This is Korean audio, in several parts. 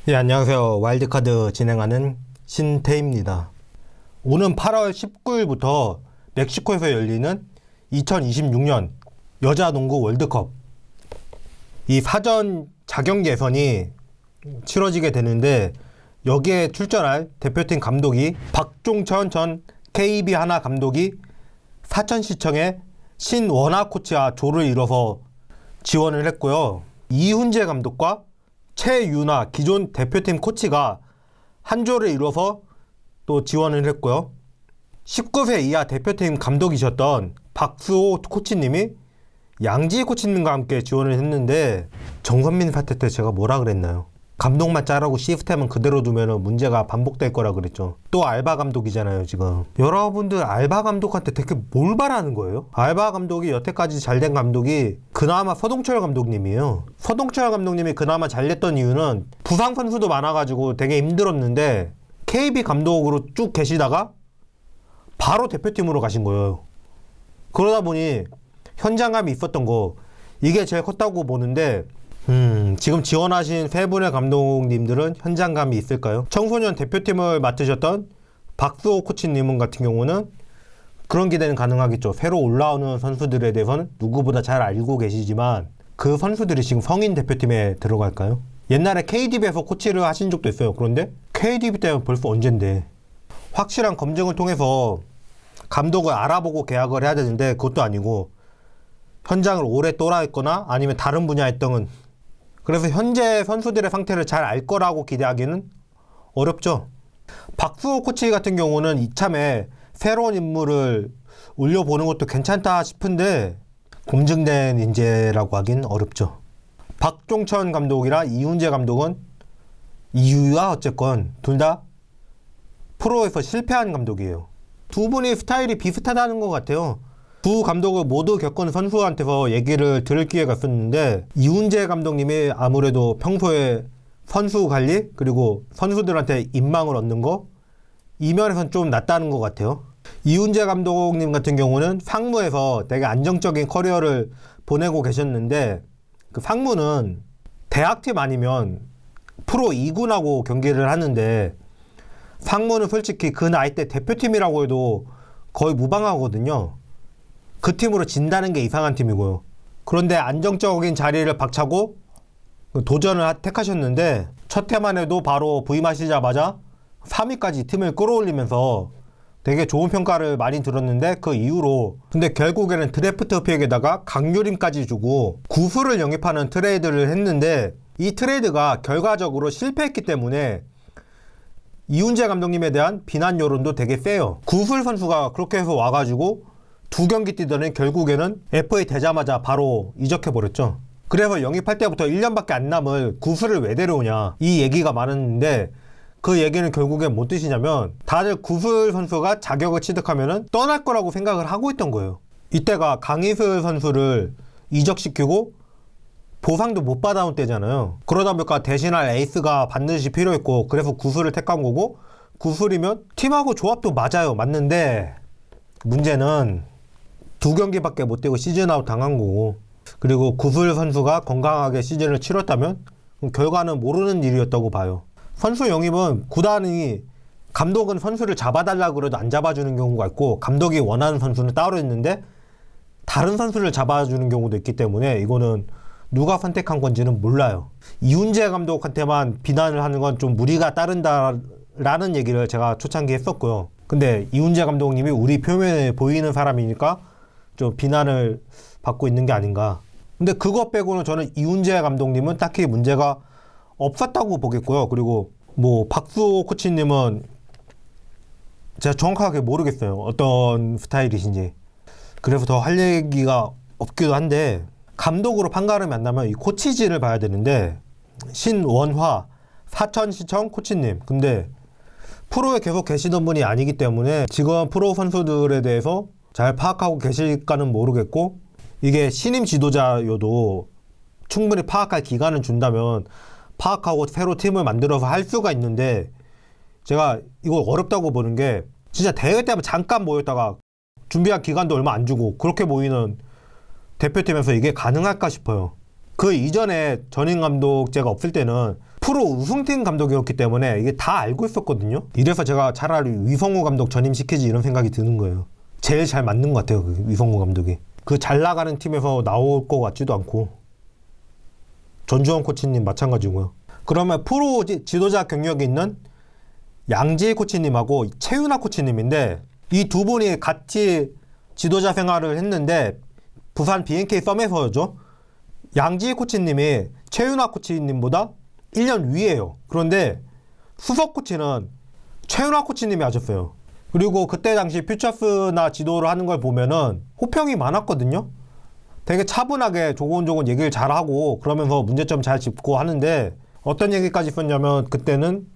예, 안녕하세요. 와일드카드 진행하는 신태입니다. 오는 8월 19일부터 멕시코에서 열리는 2026년 여자농구 월드컵 이 사전 자경 예선이 치러지게 되는데, 여기에 출전할 대표팀 감독이 박종천 전 KB 하나 감독이 사천시청의 신원하 코치와 조를 이뤄서 지원을 했고요. 이훈재 감독과 최윤아 기존 대표팀 코치가 한 조를 이뤄서 또 지원을 했고요. 19세 이하 대표팀 감독이셨던 박수호 코치님이 양지 코치님과 함께 지원을 했는데, 정선민 사태 때 제가 뭐라 그랬나요? 감독만 짜라고 시스템은 그대로 두면 문제가 반복될 거라 그랬죠. 또 알바 감독이잖아요 지금. 여러분들 알바 감독한테 되게 뭘 바라는 거예요? 알바 감독이 여태까지 잘된 감독이 그나마 서동철 감독님이에요. 서동철 감독님이 그나마 잘됐던 이유는 부상 선수도 많아가지고 되게 힘들었는데 KB 감독으로 쭉 계시다가 바로 대표팀으로 가신 거예요. 그러다 보니 현장감이 있었던 거, 이게 제일 컸다고 보는데, 지금 지원하신 세 분의 감독님들은 현장감이 있을까요? 청소년 대표팀을 맡으셨던 박수호 코치님 같은 경우는 그런 기대는 가능하겠죠. 새로 올라오는 선수들에 대해서는 누구보다 잘 알고 계시지만 그 선수들이 지금 성인 대표팀에 들어갈까요? 옛날에 KDB에서 코치를 하신 적도 있어요. 그런데 KDB 때는 벌써 언젠데. 확실한 검증을 통해서 감독을 알아보고 계약을 해야 되는데 그것도 아니고 현장을 오래 떠나있거나 아니면 다른 분야에 있던, 그래서 현재 선수들의 상태를 잘 알 거라고 기대하기는 어렵죠. 박수호 코치 같은 경우는 이참에 새로운 인물을 올려보는 것도 괜찮다 싶은데 검증된 인재라고 하긴 어렵죠. 박종천 감독이랑 이훈재 감독은 이유가 어쨌건 둘 다 프로에서 실패한 감독이에요. 두 분이 스타일이 비슷하다는 것 같아요. 두 감독을 모두 겪은 선수한테서 얘기를 들을 기회가 있었는데, 이훈재 감독님이 아무래도 평소에 선수 관리 그리고 선수들한테 인망을 얻는 거, 이 면에서는 좀 낫다는 것 같아요. 이훈재 감독님 같은 경우는 상무에서 되게 안정적인 커리어를 보내고 계셨는데, 그 상무는 대학팀 아니면 프로 2군하고 경기를 하는데, 상무는 솔직히 그 나이 때 대표팀이라고 해도 거의 무방하거든요. 그 팀으로 진다는 게 이상한 팀이고요. 그런데 안정적인 자리를 박차고 도전을 택하셨는데, 첫 해만 해도 바로 부임하시자마자 3위까지 팀을 끌어올리면서 되게 좋은 평가를 많이 들었는데, 그 이후로 근데 결국에는 드래프트 픽에다가 강유림까지 주고 구수를 영입하는 트레이드를 했는데, 이 트레이드가 결과적으로 실패했기 때문에 이훈재 감독님에 대한 비난 여론도 되게 세요. 구술 선수가 그렇게 해서 와가지고 두 경기 뛰더니 결국에는 FA 되자마자 바로 이적해버렸죠. 그래서 영입할 때부터 1년밖에 안 남을 구술을 왜 데려오냐, 이 얘기가 많았는데, 그 얘기는 결국엔 못 드시냐면 다들 구술 선수가 자격을 취득하면은 떠날 거라고 생각을 하고 있던 거예요. 이때가 강희슬 선수를 이적시키고 보상도 못 받아온 때잖아요. 그러다 보니까 대신할 에이스가 반드시 필요했고, 그래서 구술을 택한 거고, 구술이면 팀하고 조합도 맞는데 문제는 두 경기밖에 못 뛰고 시즌아웃 당한 거고, 그리고 구술 선수가 건강하게 시즌을 치렀다면 결과는 모르는 일이었다고 봐요. 선수 영입은 구단이, 감독은 선수를 잡아달라고 그래도 안 잡아주는 경우가 있고, 감독이 원하는 선수는 따로 있는데 다른 선수를 잡아주는 경우도 있기 때문에 이거는 누가 선택한 건지는 몰라요. 이훈재 감독한테만 비난을 하는 건 좀 무리가 따른다라는 얘기를 제가 초창기에 했었고요. 근데 이훈재 감독님이 우리 표면에 보이는 사람이니까 좀 비난을 받고 있는 게 아닌가. 근데 그것 빼고는 저는 이훈재 감독님은 딱히 문제가 없었다고 보겠고요. 그리고 뭐 박수호 코치님은 제가 정확하게 모르겠어요. 어떤 스타일이신지. 그래서 더 할 얘기가 없기도 한데, 감독으로 판가름이 안 나면 이 코치진을 봐야 되는데, 신원하 사천시청 코치님, 근데 프로에 계속 계시던 분이 아니기 때문에 지금 프로 선수들에 대해서 잘 파악하고 계실까는 모르겠고, 이게 신임 지도자여도 충분히 파악할 기간을 준다면 파악하고 새로 팀을 만들어서 할 수가 있는데, 제가 이거 어렵다고 보는 게, 진짜 대회 때만 잠깐 모였다가 준비한 기간도 얼마 안 주고 그렇게 모이는 대표팀에서 이게 가능할까 싶어요. 그 이전에 전임 감독제가 없을 때는 프로 우승팀 감독이었기 때문에 이게 다 알고 있었거든요. 이래서 제가 차라리 위성우 감독 전임시키지 이런 생각이 드는 거예요. 제일 잘 맞는 것 같아요, 그 위성우 감독이. 그 잘 나가는 팀에서 나올 것 같지도 않고. 전주원 코치님 마찬가지고요. 그러면 프로 지도자 경력이 있는 양지희 코치님하고 최윤아 코치님인데, 이 두 분이 같이 지도자 생활을 했는데 부산 BNK 썸에서죠. 양지희 코치님이 최윤아 코치님보다 1년 위에요. 그런데 수석 코치는 최윤아 코치님이 하셨어요. 그리고 그때 당시 퓨처스나 지도를 하는 걸 보면은 호평이 많았거든요. 되게 차분하게 조곤조곤 얘기를 잘하고 그러면서 문제점 잘 짚고 하는데, 어떤 얘기까지 썼냐면 그때는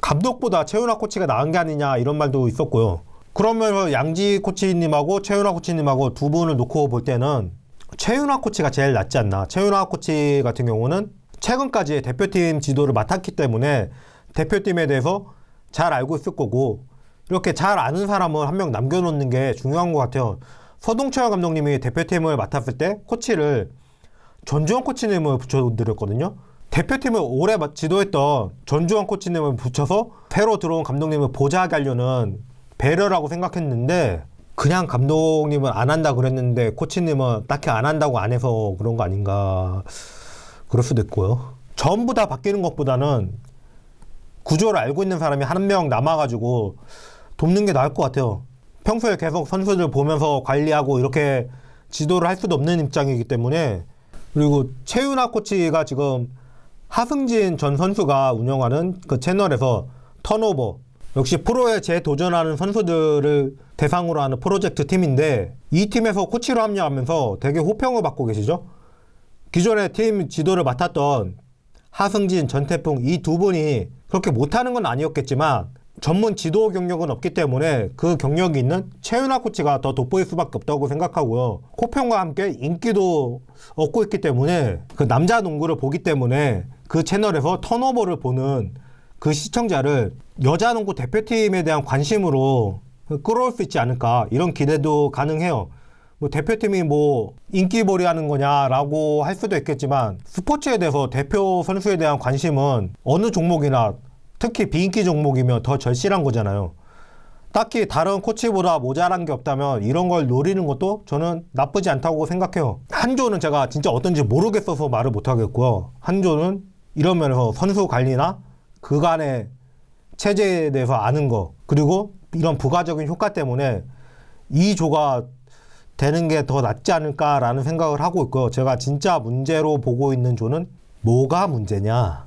감독보다 최윤아 코치가 나은 게 아니냐 이런 말도 있었고요. 그러면서 양지 코치님하고 최윤아 코치님하고 두 분을 놓고 볼 때는 최윤아 코치가 제일 낫지 않나. 최윤아 코치 같은 경우는 최근까지 대표팀 지도를 맡았기 때문에 대표팀에 대해서 잘 알고 있을 거고, 이렇게 잘 아는 사람을 한 명 남겨놓는 게 중요한 것 같아요. 서동철 감독님이 대표팀을 맡았을 때 코치를 전주원 코치님을 붙여드렸거든요. 대표팀을 오래 지도했던 전주원 코치님을 붙여서 새로 들어온 감독님을 보좌하게 하려는 배려라고 생각했는데, 그냥 감독님은 안 한다 그랬는데 코치님은 딱히 안 한다고 안 해서 그런 거 아닌가, 그럴 수도 있고요. 전부 다 바뀌는 것보다는 구조를 알고 있는 사람이 한 명 남아가지고 돕는 게 나을 것 같아요. 평소에 계속 선수들 보면서 관리하고 이렇게 지도를 할 수도 없는 입장이기 때문에. 그리고 최윤아 코치가 지금 하승진 전 선수가 운영하는 그 채널에서 턴오버, 역시 프로에 재도전하는 선수들을 대상으로 하는 프로젝트 팀인데, 이 팀에서 코치로 합류하면서 되게 호평을 받고 계시죠. 기존에 팀 지도를 맡았던 하승진, 전태풍 이 두 분이 그렇게 못하는 건 아니었겠지만 전문 지도 경력은 없기 때문에 그 경력이 있는 최윤아 코치가 더 돋보일 수밖에 없다고 생각하고요. 호평과 함께 인기도 얻고 있기 때문에 그 남자 농구를 보기 때문에 그 채널에서 턴오버를 보는 그 시청자를 여자 농구 대표팀에 대한 관심으로 끌어올 수 있지 않을까, 이런 기대도 가능해요. 뭐 대표팀이 뭐 인기몰이 하는 거냐라고 할 수도 있겠지만, 스포츠에 대해서 대표 선수에 대한 관심은 어느 종목이나 특히 비인기 종목이면 더 절실한 거잖아요. 딱히 다른 코치보다 모자란 게 없다면 이런 걸 노리는 것도 저는 나쁘지 않다고 생각해요. 한조는 제가 진짜 어떤지 모르겠어서 말을 못하겠고요. 한조는 이런 면에서 선수 관리나 그간의 체제에 대해서 아는 거, 그리고 이런 부가적인 효과 때문에 이 조가 되는 게 더 낫지 않을까라는 생각을 하고 있고요. 제가 진짜 문제로 보고 있는 조는 뭐가 문제냐.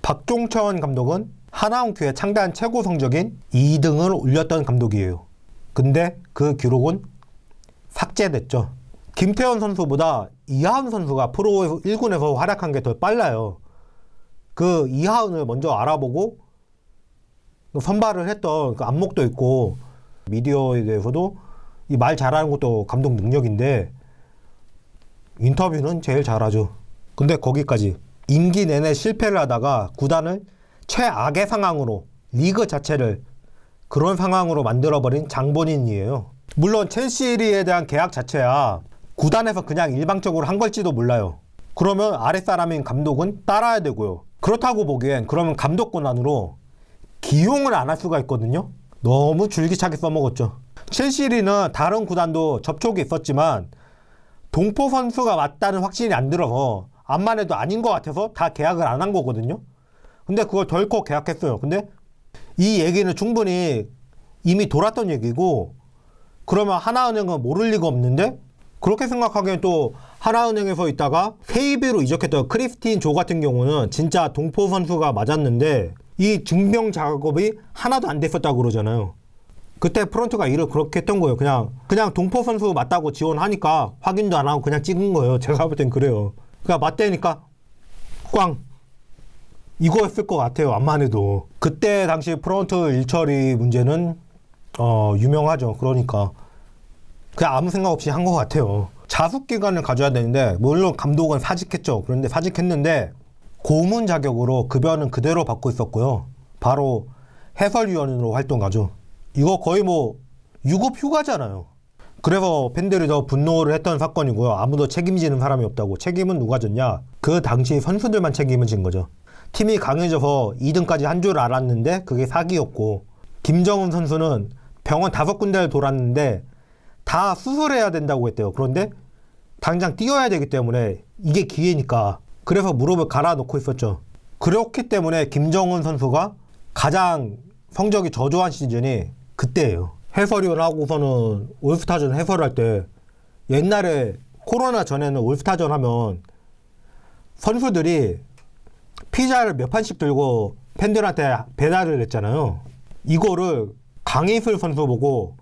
박종천 감독은 하나원큐의 창단 최고 성적인 2등을 올렸던 감독이에요. 근데 그 기록은 삭제됐죠. 김태현 선수보다 이하은 선수가 프로 1군에서 활약한 게 더 빨라요. 그 이하은을 먼저 알아보고 선발을 했던 그 안목도 있고, 미디어에 대해서도 이 말 잘하는 것도 감독 능력인데 인터뷰는 제일 잘하죠. 근데 거기까지 임기 내내 실패를 하다가 구단을 최악의 상황으로, 리그 자체를 그런 상황으로 만들어버린 장본인이에요. 물론 첼시에 대한 계약 자체야 구단에서 그냥 일방적으로 한 걸지도 몰라요. 그러면 아랫사람인 감독은 따라야 되고요. 그렇다고 보기엔 그러면 감독 권한으로 기용을 안 할 수가 있거든요. 너무 줄기차게 써먹었죠. 첼시는 다른 구단도 접촉이 있었지만 동포 선수가 맞다는 확신이 안 들어서 암만 해도 아닌 것 같아서 다 계약을 안 한 거거든요. 근데 그걸 덜컥 계약했어요. 근데 이 얘기는 충분히 이미 돌았던 얘기고, 그러면 하나은행은 모를 리가 없는데, 그렇게 생각하기엔 또 하나은행에서 있다가 KB로 이적했던 크리스틴 조 같은 경우는 진짜 동포 선수가 맞았는데 이 증명 작업이 하나도 안 됐었다고 그러잖아요. 그때 프런트가 일을 그렇게 했던 거예요. 그냥 동포 선수 맞다고 지원하니까 확인도 안 하고 그냥 찍은 거예요. 제가 볼 땐 그래요. 그냥 맞대니까 꽝, 이거였을 것 같아요. 암만 해도. 그때 당시 프런트 일처리 문제는 유명하죠. 그러니까 그냥 아무 생각 없이 한 것 같아요. 자숙기간을 가져야 되는데, 물론 감독은 사직했죠. 그런데 사직했는데 고문 자격으로 급여는 그대로 받고 있었고요. 바로 해설위원으로 활동하죠. 이거 거의 뭐 유급 휴가잖아요. 그래서 팬들이 더 분노를 했던 사건이고요. 아무도 책임지는 사람이 없다고. 책임은 누가 졌냐? 그 당시 선수들만 책임을 진 거죠. 팀이 강해져서 2등까지 한 줄 알았는데 그게 사기였고, 김정은 선수는 병원 5군데를 돌았는데 다 수술해야 된다고 했대요. 그런데 당장 뛰어야 되기 때문에 이게 기회니까 그래서 무릎을 갈아놓고 있었죠. 그렇기 때문에 김정은 선수가 가장 성적이 저조한 시즌이 그때예요. 해설위원 하고서는 올스타전 해설할 때, 옛날에 코로나 전에는 올스타전 하면 선수들이 피자를 몇 판씩 들고 팬들한테 배달을 했잖아요. 이거를 강희슬 선수 보고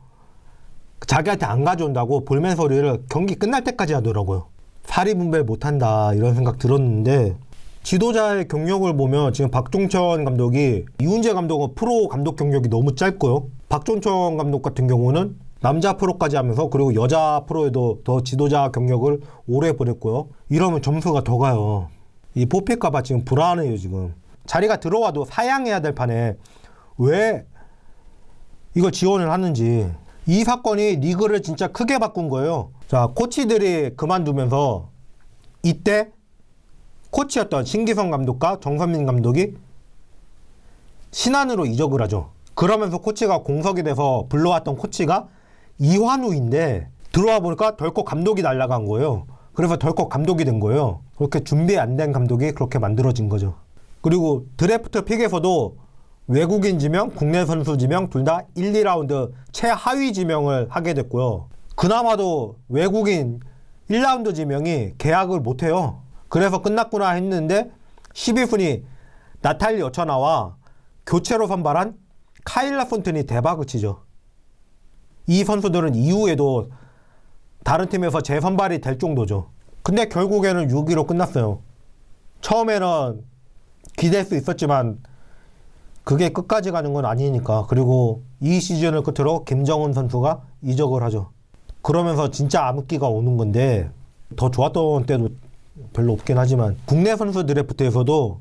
자기한테 안 가져온다고 볼멘 소리를 경기 끝날 때까지 하더라고요. 사리 분별 못한다 이런 생각 들었는데, 지도자의 경력을 보면 지금 박종천 감독이, 이훈재 감독은 프로 감독 경력이 너무 짧고요. 박종천 감독 같은 경우는 남자 프로까지 하면서 그리고 여자 프로에도 더 지도자 경력을 오래 보냈고요. 이러면 점수가 더 가요. 이 뽑힐까봐 지금 불안해요. 지금 자리가 들어와도 사양해야 될 판에 왜 이걸 지원을 하는지. 이 사건이 리그를 진짜 크게 바꾼 거예요. 자, 코치들이 그만두면서 이때 코치였던 신기성 감독과 정선민 감독이 신한으로 이적을 하죠. 그러면서 코치가 공석이 돼서 불러왔던 코치가 이환우인데, 들어와 보니까 덜컥 감독이 날아간 거예요. 그래서 덜컥 감독이 된 거예요. 그렇게 준비 안 된 감독이 그렇게 만들어진 거죠. 그리고 드래프트 픽에서도 외국인 지명, 국내 선수 지명 둘 다 1, 2라운드 최하위 지명을 하게 됐고요. 그나마도 외국인 1라운드 지명이 계약을 못해요. 그래서 끝났구나 했는데 12순위 나탈리 어처나와 교체로 선발한 카일라 폰튼이 대박을 치죠. 이 선수들은 이후에도 다른 팀에서 재선발이 될 정도죠. 근데 결국에는 6위로 끝났어요. 처음에는 기대할 수 있었지만 그게 끝까지 가는 건 아니니까. 그리고 이 시즌을 끝으로 김정은 선수가 이적을 하죠. 그러면서 진짜 암흑기가 오는 건데, 더 좋았던 때도 별로 없긴 하지만 국내 선수 드래프트에서도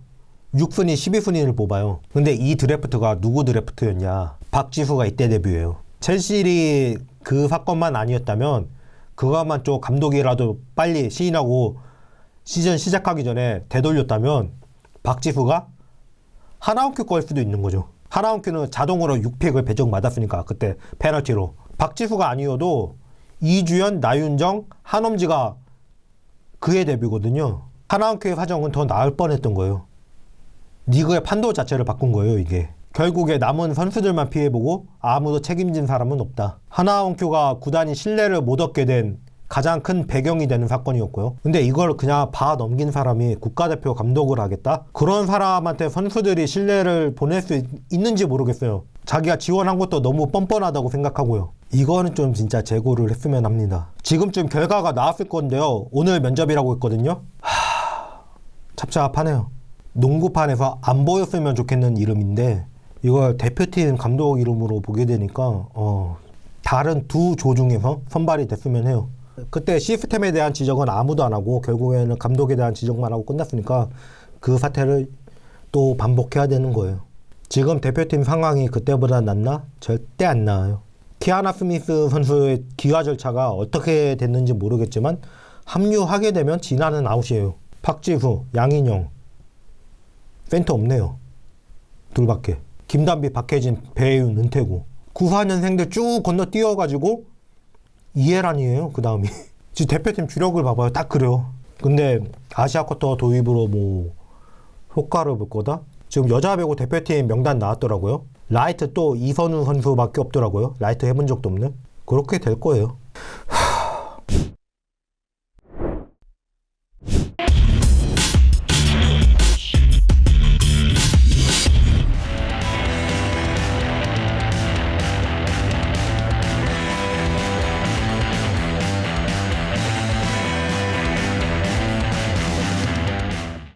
6순위, 12순위를 뽑아요. 근데 이 드래프트가 누구 드래프트였냐? 박지수가 이때 데뷔해요. 첼시 그 사건만 아니었다면, 그것만 좀 감독이라도 빨리 시인하고 시즌 시작하기 전에 되돌렸다면 박지수가 하나원큐 거일 수도 있는 거죠. 하나원큐는 자동으로 6픽을 배정받았으니까, 그때 페널티로. 박지수가 아니어도 이주연, 나윤정, 한엄지가 그의 데뷔거든요. 하나원큐의 사정은 더 나을 뻔했던 거예요. 리그의 판도 자체를 바꾼 거예요, 이게. 결국에 남은 선수들만 피해보고 아무도 책임진 사람은 없다. 하나원큐가 구단이 신뢰를 못 얻게 된 가장 큰 배경이 되는 사건이었고요. 근데 이걸 그냥 봐 넘긴 사람이 국가대표 감독을 하겠다? 그런 사람한테 선수들이 신뢰를 보낼 수 있는지 모르겠어요. 자기가 지원한 것도 너무 뻔뻔하다고 생각하고요. 이거는 좀 진짜 재고를 했으면 합니다. 지금쯤 결과가 나왔을 건데요. 오늘 면접이라고 했거든요. 찹찹하네요. 농구판에서 안 보였으면 좋겠는 이름인데 이걸 대표팀 감독 이름으로 보게 되니까 다른 두 조 중에서 선발이 됐으면 해요. 그때 시스템에 대한 지적은 아무도 안 하고 결국에는 감독에 대한 지적만 하고 끝났으니까 그 사태를 또 반복해야 되는 거예요. 지금 대표팀 상황이 그때보다 낫나? 절대 안 나아요. 키아나 스미스 선수의 기화 절차가 어떻게 됐는지 모르겠지만 합류하게 되면 진화는 아웃이에요. 박지수, 양인영, 센터 없네요. 둘밖에. 김단비, 박혜진, 배혜윤, 은퇴구. 94년생들 쭉 건너 뛰어가지고 이해란이에요. 그 다음이. 지금 대표팀 주력을 봐봐요. 딱 그래요. 근데 아시아 쿼터 도입으로 뭐 효과를 볼 거다? 지금 여자 배구 대표팀 명단 나왔더라고요. 라이트 또 이선우 선수밖에 없더라고요. 라이트 해본 적도 없는. 그렇게 될 거예요.